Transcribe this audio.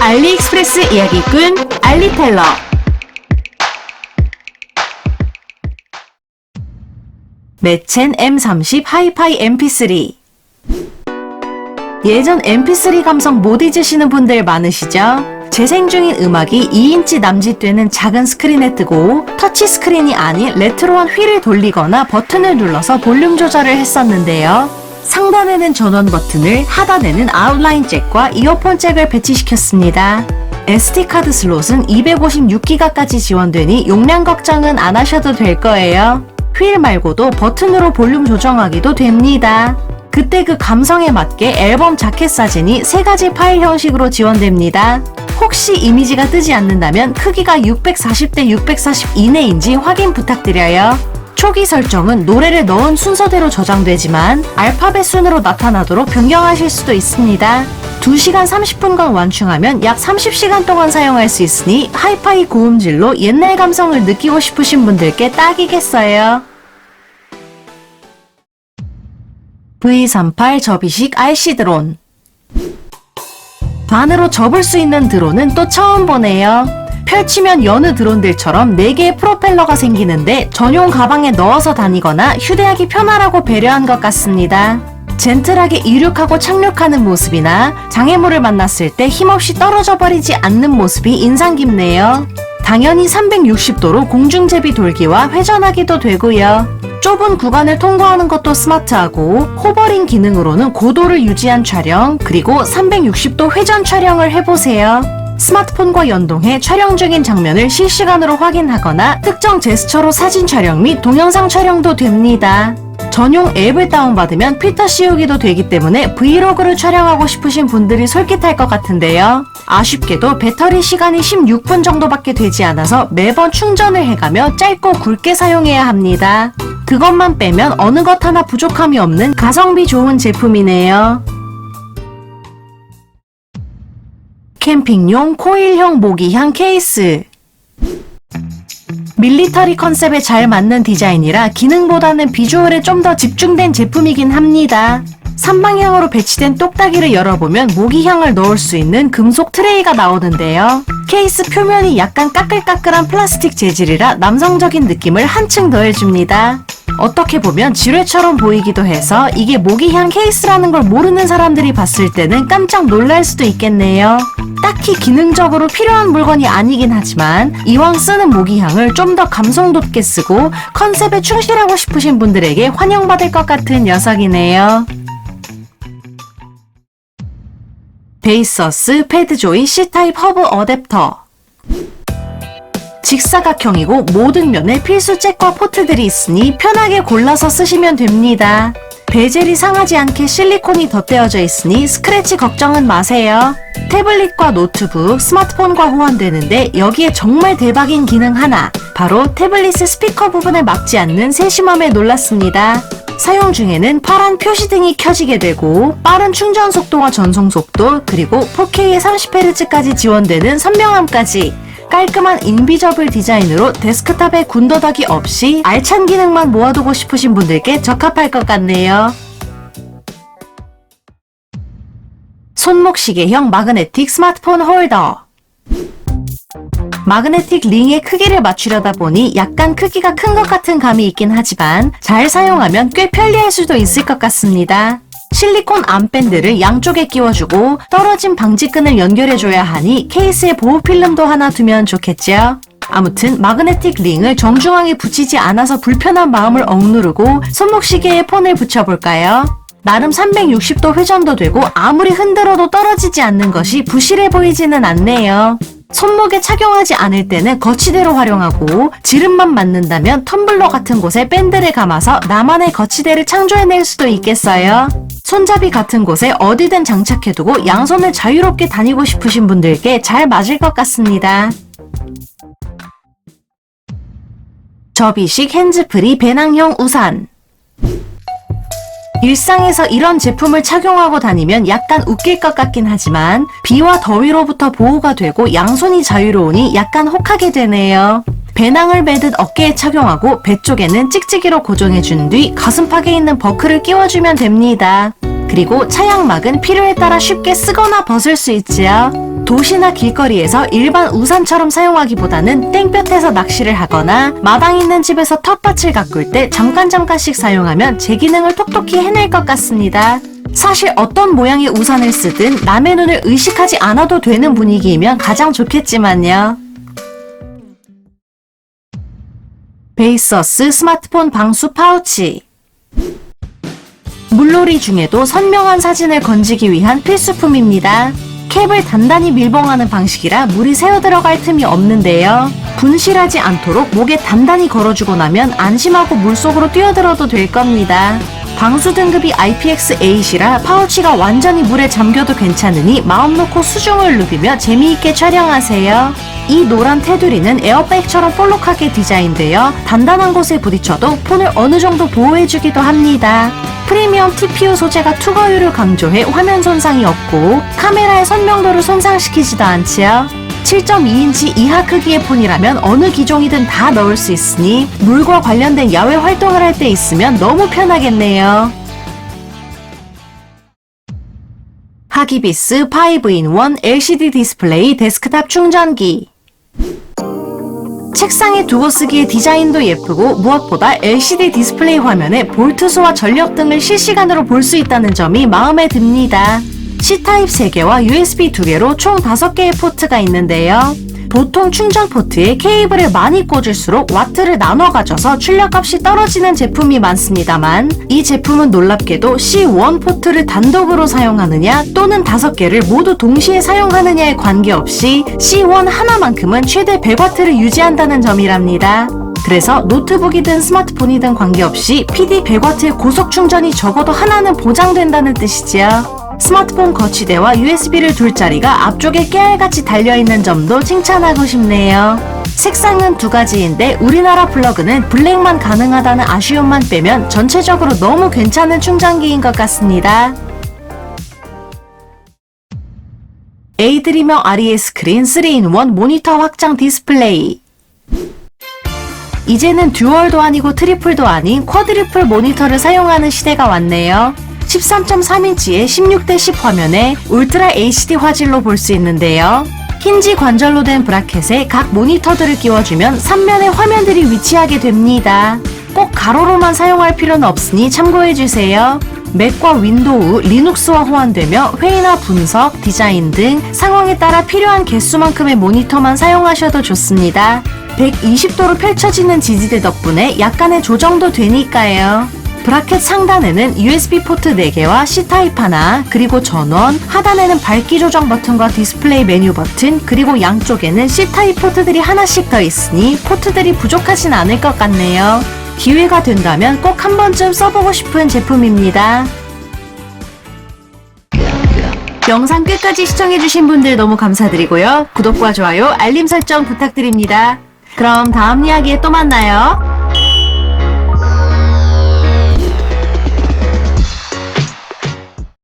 알리익스프레스 이야기꾼 알리텔러. 매첸 M30 하이파이 MP3. 예전 MP3 감성 못 잊으시는 분들 많으시죠? 재생 중인 음악이 2인치 남짓되는 작은 스크린에 뜨고 터치 스크린이 아닌 레트로한 휠을 돌리거나 버튼을 눌러서 볼륨 조절을 했었는데요. 상단에는 전원 버튼을, 하단에는 아웃라인 잭과 이어폰 잭을 배치시켰습니다. SD카드 슬롯은 256기가까지 지원되니 용량 걱정은 안 하셔도 될 거예요. 휠 말고도 버튼으로 볼륨 조정하기도 됩니다. 그때 그 감성에 맞게 앨범 자켓 사진이 3가지 파일 형식으로 지원됩니다. 혹시 이미지가 뜨지 않는다면 크기가 640대 640 이내인지 확인 부탁드려요. 초기 설정은 노래를 넣은 순서대로 저장되지만 알파벳 순으로 나타나도록 변경하실 수도 있습니다. 2시간 30분간 완충하면 약 30시간 동안 사용할 수 있으니 하이파이 고음질로 옛날 감성을 느끼고 싶으신 분들께 딱이겠어요. V38 접이식 RC 드론. 반으로 접을 수 있는 드론은 또 처음 보네요. 펼치면 여느 드론들처럼 4개의 프로펠러가 생기는데 전용 가방에 넣어서 다니거나 휴대하기 편하라고 배려한 것 같습니다. 젠틀하게 이륙하고 착륙하는 모습이나 장애물을 만났을 때 힘없이 떨어져 버리지 않는 모습이 인상 깊네요. 당연히 360도로 공중제비 돌기와 회전하기도 되고요. 좁은 구간을 통과하는 것도 스마트하고 호버링 기능으로는 고도를 유지한 촬영, 그리고 360도 회전 촬영을 해보세요. 스마트폰과 연동해 촬영 중인 장면을 실시간으로 확인하거나 특정 제스처로 사진 촬영 및 동영상 촬영도 됩니다. 전용 앱을 다운받으면 필터 씌우기도 되기 때문에 브이로그를 촬영하고 싶으신 분들이 솔깃할 것 같은데요. 아쉽게도 배터리 시간이 16분 정도밖에 되지 않아서 매번 충전을 해가며 짧고 굵게 사용해야 합니다. 그것만 빼면 어느 것 하나 부족함이 없는 가성비 좋은 제품이네요. 캠핑용 코일형 모기향 케이스. 밀리터리 컨셉에 잘 맞는 디자인이라 기능보다는 비주얼에 좀 더 집중된 제품이긴 합니다. 3방향으로 배치된 똑딱이를 열어보면 모기향을 넣을 수 있는 금속 트레이가 나오는데요. 케이스 표면이 약간 까끌까끌한 플라스틱 재질이라 남성적인 느낌을 한층 더해줍니다. 어떻게 보면 지뢰처럼 보이기도 해서 이게 모기향 케이스라는 걸 모르는 사람들이 봤을 때는 깜짝 놀랄 수도 있겠네요. 딱히 기능적으로 필요한 물건이 아니긴 하지만 이왕 쓰는 모기향을 좀 더 감성 돋게 쓰고 컨셉에 충실하고 싶으신 분들에게 환영받을 것 같은 녀석이네요. 베이서스 패드조이 C타입 허브 어댑터. 직사각형이고 모든 면에 필수 잭과 포트들이 있으니 편하게 골라서 쓰시면 됩니다. 베젤이 상하지 않게 실리콘이 덧대어져 있으니 스크래치 걱정은 마세요. 태블릿과 노트북, 스마트폰과 호환되는데 여기에 정말 대박인 기능 하나, 바로 태블릿의 스피커 부분에 막지 않는 세심함에 놀랐습니다. 사용 중에는 파란 표시등이 켜지게 되고 빠른 충전 속도와 전송 속도, 그리고 4K의 30Hz까지 지원되는 선명함까지 깔끔한 인비저블 디자인으로 데스크탑에 군더더기 없이 알찬 기능만 모아두고 싶으신 분들께 적합할 것 같네요. 손목시계형 마그네틱 스마트폰 홀더. 마그네틱 링의 크기를 맞추려다 보니 약간 크기가 큰 것 같은 감이 있긴 하지만 잘 사용하면 꽤 편리할 수도 있을 것 같습니다. 실리콘 암밴드를 양쪽에 끼워주고 떨어진 방지끈을 연결해줘야 하니 케이스에 보호 필름도 하나 두면 좋겠죠? 아무튼 마그네틱 링을 정중앙에 붙이지 않아서 불편한 마음을 억누르고 손목시계에 폰을 붙여볼까요? 나름 360도 회전도 되고 아무리 흔들어도 떨어지지 않는 것이 부실해 보이지는 않네요. 손목에 착용하지 않을 때는 거치대로 활용하고 지름만 맞는다면 텀블러 같은 곳에 밴드를 감아서 나만의 거치대를 창조해낼 수도 있겠어요. 손잡이 같은 곳에 어디든 장착해두고 양손을 자유롭게 다니고 싶으신 분들께 잘 맞을 것 같습니다. 접이식 핸즈프리 배낭형 우산. 일상에서 이런 제품을 착용하고 다니면 약간 웃길 것 같긴 하지만 비와 더위로부터 보호가 되고 양손이 자유로우니 약간 혹하게 되네요. 배낭을 매듯 어깨에 착용하고 배 쪽에는 찍찍이로 고정해준 뒤 가슴팍에 있는 버클을 끼워주면 됩니다. 그리고 차양막은 필요에 따라 쉽게 쓰거나 벗을 수 있지요. 도시나 길거리에서 일반 우산처럼 사용하기보다는 땡볕에서 낚시를 하거나 마당 있는 집에서 텃밭을 가꿀 때 잠깐씩 사용하면 제 기능을 톡톡히 해낼 것 같습니다. 사실 어떤 모양의 우산을 쓰든 남의 눈을 의식하지 않아도 되는 분위기이면 가장 좋겠지만요. 베이서스 스마트폰 방수 파우치. 물놀이 중에도 선명한 사진을 건지기 위한 필수품입니다. 캡을 단단히 밀봉하는 방식이라 물이 새어 들어갈 틈이 없는데요. 분실하지 않도록 목에 단단히 걸어주고 나면 안심하고 물속으로 뛰어들어도 될 겁니다. 방수 등급이 IPX8이라 파우치가 완전히 물에 잠겨도 괜찮으니 마음 놓고 수중을 누비며 재미있게 촬영하세요. 이 노란 테두리는 에어백처럼 볼록하게 디자인되어 단단한 곳에 부딪혀도 폰을 어느 정도 보호해주기도 합니다. 프리미엄 TPU 소재가 투거율을 강조해 화면 손상이 없고 카메라의 선명도를 손상시키지도 않지요. 7.2인치 이하 크기의 폰이라면 어느 기종이든 다 넣을 수 있으니 물과 관련된 야외 활동을 할 때 있으면 너무 편하겠네요. 하기비스 5in1 LCD 디스플레이 데스크탑 충전기. 책상에 두고 쓰기에 디자인도 예쁘고 무엇보다 LCD 디스플레이 화면에 볼트수와 전력 등을 실시간으로 볼 수 있다는 점이 마음에 듭니다. C타입 3개와 USB 2개로 총 5개의 포트가 있는데요. 보통 충전 포트에 케이블을 많이 꽂을수록 와트를 나눠 가져서 출력값이 떨어지는 제품이 많습니다만 이 제품은 놀랍게도 C1 포트를 단독으로 사용하느냐 또는 5개를 모두 동시에 사용하느냐에 관계없이 C1 하나만큼은 최대 100W를 유지한다는 점이랍니다. 그래서 노트북이든 스마트폰이든 관계없이 PD 100W의 고속 충전이 적어도 하나는 보장된다는 뜻이지요. 스마트폰 거치대와 USB를 둘 자리가 앞쪽에 깨알같이 달려있는 점도 칭찬하고 싶네요. 색상은 2가지인데 우리나라 플러그는 블랙만 가능하다는 아쉬움만 빼면 전체적으로 너무 괜찮은 충전기인 것 같습니다. 에이드리머 RES 스크린 3in1 모니터 확장 디스플레이. 이제는 듀얼도 아니고 트리플도 아닌 쿼드리플 모니터를 사용하는 시대가 왔네요. 13.3인치의 16:10 화면에 울트라 HD 화질로 볼 수 있는데요. 힌지 관절로 된 브라켓에 각 모니터들을 끼워주면 3면의 화면들이 위치하게 됩니다. 꼭 가로로만 사용할 필요는 없으니 참고해주세요. 맥과 윈도우, 리눅스와 호환되며 회의나 분석, 디자인 등 상황에 따라 필요한 개수만큼의 모니터만 사용하셔도 좋습니다. 120도로 펼쳐지는 지지대 덕분에 약간의 조정도 되니까요. 브라켓 상단에는 USB 포트 4개와 C타입 하나, 그리고 전원, 하단에는 밝기 조정 버튼과 디스플레이 메뉴 버튼, 그리고 양쪽에는 C타입 포트들이 하나씩 더 있으니 포트들이 부족하진 않을 것 같네요. 기회가 된다면 꼭 한 번쯤 써보고 싶은 제품입니다. 영상 끝까지 시청해주신 분들 너무 감사드리고요. 구독과 좋아요, 알림 설정 부탁드립니다. 그럼 다음 이야기에 또 만나요.